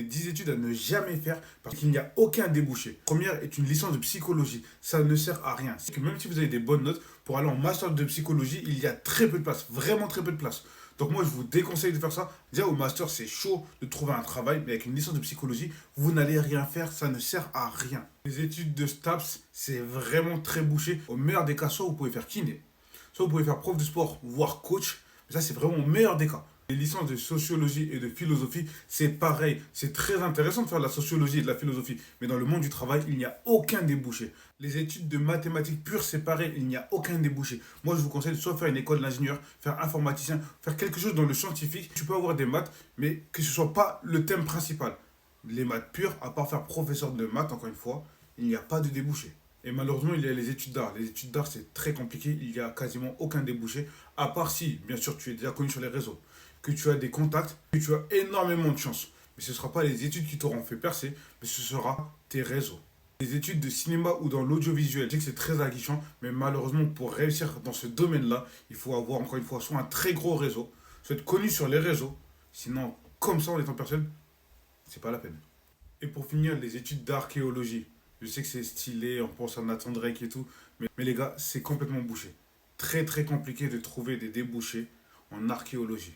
10 études à ne jamais faire parce qu'il n'y a aucun débouché. La première est une licence de psychologie. Ça ne sert à rien. C'est que même si vous avez des bonnes notes, pour aller en master de psychologie, il y a très peu de place. Vraiment très peu de place. Donc moi, je vous déconseille de faire ça. Déjà, au master, c'est chaud de trouver un travail, mais avec une licence de psychologie, vous n'allez rien faire, ça ne sert à rien. Les études de STAPS, c'est vraiment très bouché. Au meilleur des cas, soit vous pouvez faire kiné, soit vous pouvez faire prof de sport, voire coach. Mais ça, c'est vraiment au meilleur des cas. Les licences de sociologie et de philosophie, c'est pareil. C'est très intéressant de faire de la sociologie et de la philosophie. Mais dans le monde du travail, il n'y a aucun débouché. Les études de mathématiques pures, c'est pareil. Il n'y a aucun débouché. Moi, je vous conseille de soit faire une école d'ingénieur, faire informaticien, faire quelque chose dans le scientifique. Tu peux avoir des maths, mais que ce ne soit pas le thème principal. Les maths pures, à part faire professeur de maths, encore une fois, il n'y a pas de débouché. Et malheureusement, il y a les études d'art. Les études d'art, c'est très compliqué. Il n'y a quasiment aucun débouché. À part si, bien sûr, tu es déjà connu sur les réseaux, que tu as des contacts, que tu as énormément de chance. Mais ce ne sera pas les études qui t'auront fait percer, mais ce sera tes réseaux. Les études de cinéma ou dans l'audiovisuel, je sais que c'est très aguichant, mais malheureusement, pour réussir dans ce domaine-là, il faut avoir, encore une fois, soit un très gros réseau, soit être connu sur les réseaux. Sinon, comme ça, en étant personne, c'est pas la peine. Et pour finir, les études d'archéologie. Je sais que c'est stylé, on pense à Nathan Drake et tout, mais les gars, c'est complètement bouché. Très très compliqué de trouver des débouchés en archéologie.